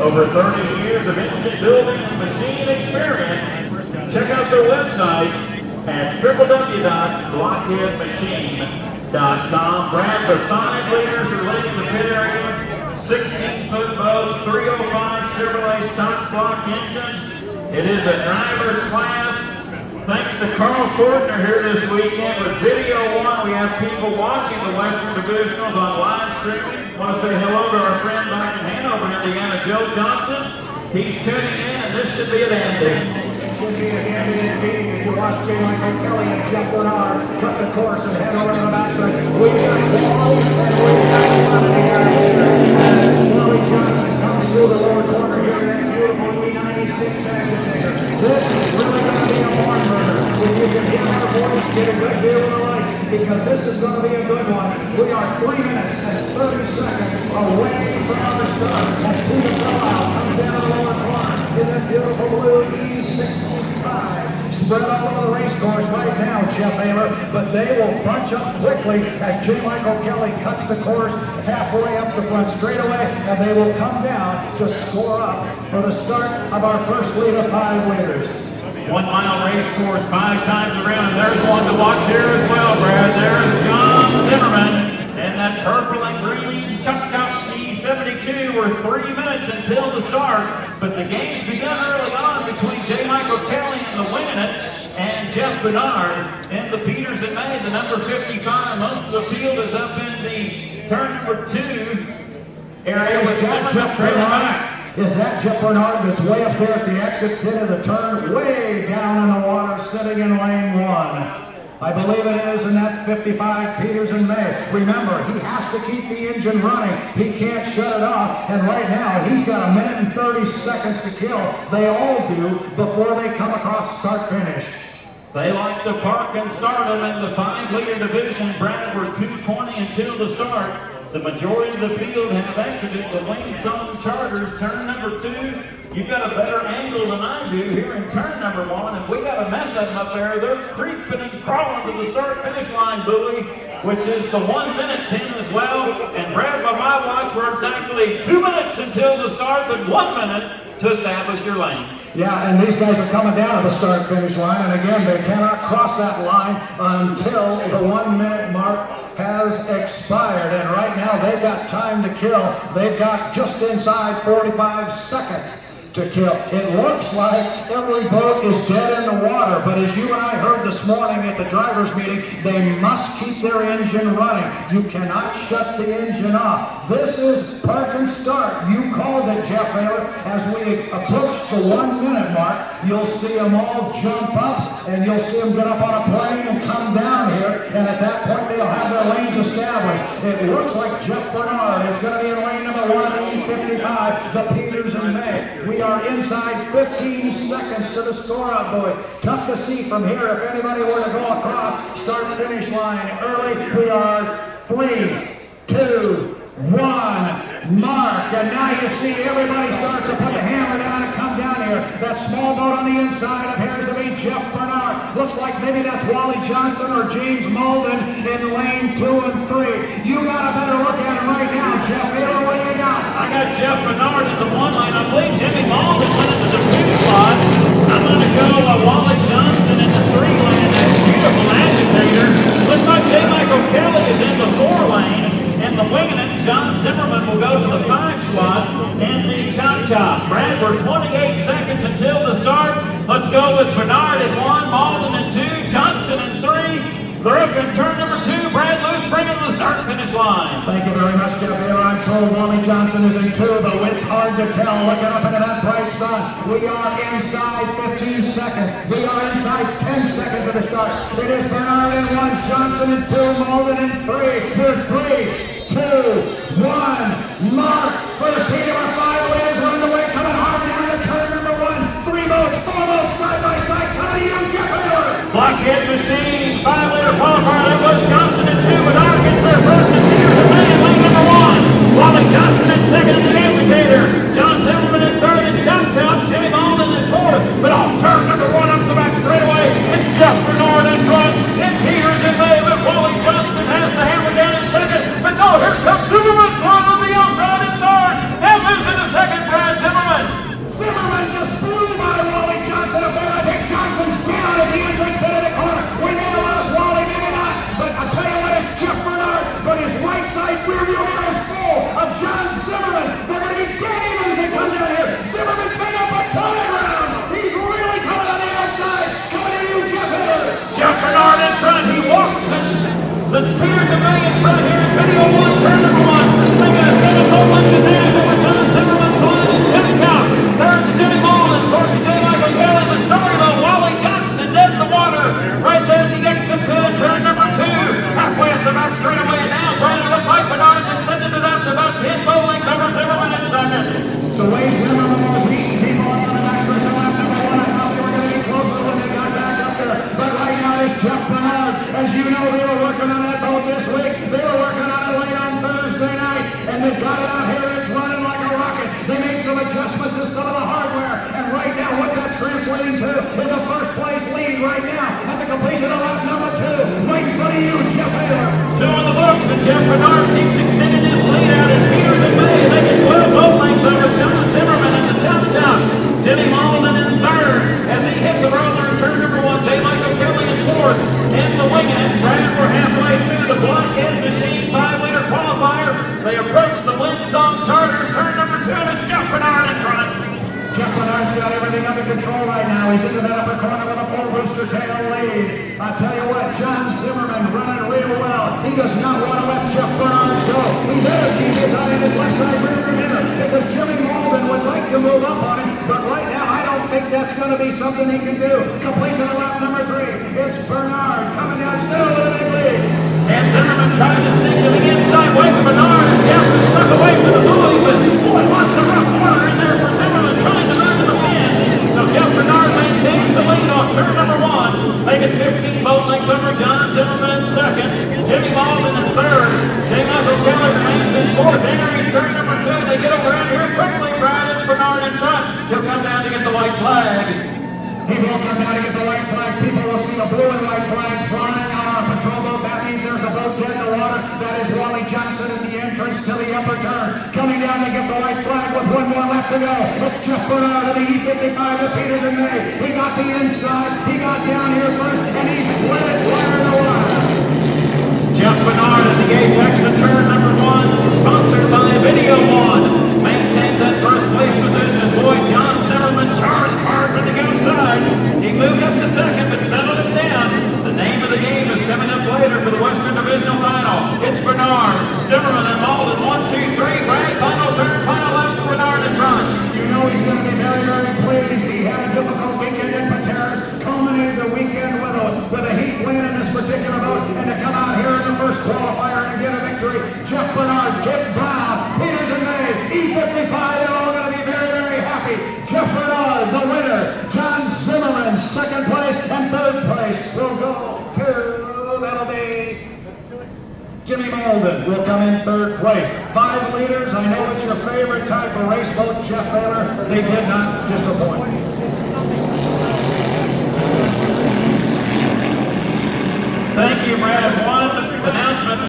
Over 30 years of engine building and machine experience. Check out their website at www.blockheadmachine.com. Brad, the 5 leaders are leading the pit area. 16-foot boats, 305 Chevrolet stock block engine. It is a driver's class. Thanks to Carl Fortner here this weekend with Video One. We have people watching the Western Divisionals on live streaming. I want to say hello to our friend back in Hanover, Indiana, Joe Johnson. He's tuning in, and this should be a dandy. It should be a dandy indeed as you watch J. Michael Kelly and Jeff Bernard cut the course and head over to the backside. We got Wally and we got one in the air here. As Wally Johnson comes through the lower corner here in that beautiful E96 agitator. This is really going to be a barn burner. If you can hear our voice, get a good deal of the light, because this is going to be a good one. We are 3 minutes and 30 seconds away from our start. As Tina Bell comes down the lower corner in that beautiful blue E65. Spread all over the race course right now, Jeff Ayler, but they will bunch up quickly as J. Michael Kelly cuts the course halfway up the front straightaway, and they will come down to score up for the start of our first lead of 5 leaders. 1 mile race course 5 times around. There's one to watch here as well, Brad. There's John Zimmerman and that purple and green Chuck E72. We're 3 minutes until the start, but the game's begun early on between J. Michael Kelly and the Winging It and Jeff Bernard in the Peters and May, the number 55. Most of the field is up in the turn number 2 area with Zimmerman trailing back. Is that Jeff Bernard that's way up there at the exit pit of the turn, way down in the water, sitting in lane 1? I believe it is, and that's 55 Peters and May. Remember, he has to keep the engine running. He can't shut it off, and right now he's got 1 minute and 30 seconds to kill. They all do before they come across start-finish. They like to park and start them in the 5-leader division. Brad, we're 2:20 until the start. The majority of the field have exited the Wayne Song Chargers, turn number 2. You've got a better angle than I do here in turn number 1, and we got a mess of them up there. They're creeping and crawling to the start-finish line buoy, which is the 1-minute pin as well. And Brad, by my watch, we're exactly 2 minutes until the start, but 1 minute to establish your lane. Yeah, and these guys are coming down to the start-finish line, and again, they cannot cross that line until the 1-minute mark has expired. And right now, they've got time to kill. They've got just inside 45 seconds to kill. It looks like every boat is dead in the water, but as you and I heard this morning at the drivers' meeting, they must keep their engine running. You cannot shut the engine off. This is park and start. You called it, Jeff Ayler. As we approach the 1-minute mark, you'll see them all jump up, and you'll see them get up on a plane and come down here, and at that point they'll have their lanes established. It looks like Jeff Bernard is going to be in lane number 1 at E55, the Peters and May. We are inside 15 seconds to the score-up buoy. Tough to see from here if anybody were to go across start-finish line early. We are 3, 2, 1, mark. And now you see everybody start to put the hammer down and come down here. That small boat on the inside appears to be Jeff Bernard. Looks like maybe that's Wally Johnson or James Molden in lane 2 and 3. You got a better look at him right now, Jeff. What do you got? I got Jeff Bernard in the 1 lane. I believe Jimmy Molden went into the 2 slot. I'm going to go Wally Johnson in the 3 lane. That beautiful agitator. Looks like J. Michael Kelly is in the 4 lane. And the Winging It, John Zimmerman will go to the 5 slot in the Chop Chop. Brad, we're 28 seconds until the start. Let's go with Bernard at 1, Malden at 2, Johnston at 3. They're up in turn number 2. Brad Luce bringing to the start-finish line. Thank you very much, Jeff Ayler. I'm told Wally Johnson is in 2, but it's hard to tell. Looking up into that bright sun, we are inside 15 seconds. We are inside 10 seconds of the start. It is Bernard in 1, Johnson in 2, Malden in 3. We're 3, 2, 1, mark. First heat of our 5 leaders are underway, coming hard down to turn number 1. 3 boats, 4 boats, side by side, coming to you, Jeff Ayler. Blockhead machine, 5-liter qualifier. That was Johnson in 2 with Arkansas first and Peters and May in lane number 1. Wally Johnson in 2nd in the amphitheater. John Zimmerman in 3rd and Chop Chop. Jimmy Malden in 4th. But off turn number 1 up the back straightaway, it's Jeff Bernard in front. And Peters and May, but Wally Johnson has the hammer down in 2nd. But no, here comes Zimmerman on the outside in 3rd. And losing the The way Zimmerman was beating people up on the backstretch of lap number 1, I thought they were going to be closer when they got back up there. But right now is Jeff Bernard. As you know, they were working on that boat this week. They were working on it late on Thursday night, and they've got it out here, and it's running like a rocket. They made some adjustments to some of the hardware, and right now what that's translating to is a first-place lead right now at the completion of lap number 2. Right in front of you, Jeff Taylor. 2 on the books, and Jeff Bernard keeps extending his lead out in Peters and May, making 12 boat lengths over John Zimmerman in the top. Jimmy Malden in third as he hits a roller in turn number 1. J. Michael Kelly in fourth. And the wing it. Brad, we're halfway through the blockhead machine 5-liter qualifier. They approach the Windsong Chargers, turn number 2, and it's Jeff Bernard in front. Jeff Bernard's got everything under control right now. He's into that upper corner with a full rooster tail lead. I tell you what, John Zimmerman running real well. He does not want to let Jeff Bernard go. He better keep his eye on his left side rear mirror because Jimmy Malden would like to move up on him, but right now I don't think that's going to be something he can do. Completion of lap number 3. It's Bernard coming down still with a big lead. And Zimmerman trying to sneak to the inside way for Bernard. And Jeff is stuck away from the buoy, but boy, lots of rough water in there for Zimmerman trying to move to the pin. So Jeff Bernard maintains the lead off turn number 1, making 15 boat lengths over John Zimmerman in second. Jimmy Malden in third. J. Michael Kelly remains in fourth. Entering turn number 2. They get around here quickly. Brad, it's Bernard in front. He'll come down to get the white flag. He will come down to get the white flag. People will see the blue and white flag flying on our patrol boat. That means there's a boat dead in the water. That is Wally Johnson at the entrance to the upper turn. Coming down to get the white flag with 1 more lap to go. It's Jeff Bernard of the E55 at Peters and May. He got the inside. He got down here first, and he's split it wire to wire. Jeff Bernard at the apex of turn number 1, sponsored by Video One, maintains that first place position. Boy, John Zimmerman charged hard from the outside. He moved up to second, but settled it down. The name of the game is coming up later for the Western Divisional final. It's Bernard, Zimmerman, and Malden. 1, 2, 3. Brad, final turn, final lap for Bernard in front. You know he's going to be very, very pleased. He had a difficult weekend in Pateras, culminated the weekend with a heat win in this particular boat, and to come out here in the first qualifier and get a victory. Jeff Bernard, Kip Brown, Peters and May, E55, they're all going to be very, very happy. Jeff Bernard, the winner. John Zimmerman, second place, and third place will go to, that'll be Jimmy Malden will come in third place. 5 liters, I know it's your favorite type of race boat, Jeff Taylor. They did not disappoint. Thank you, Brad. One announcement.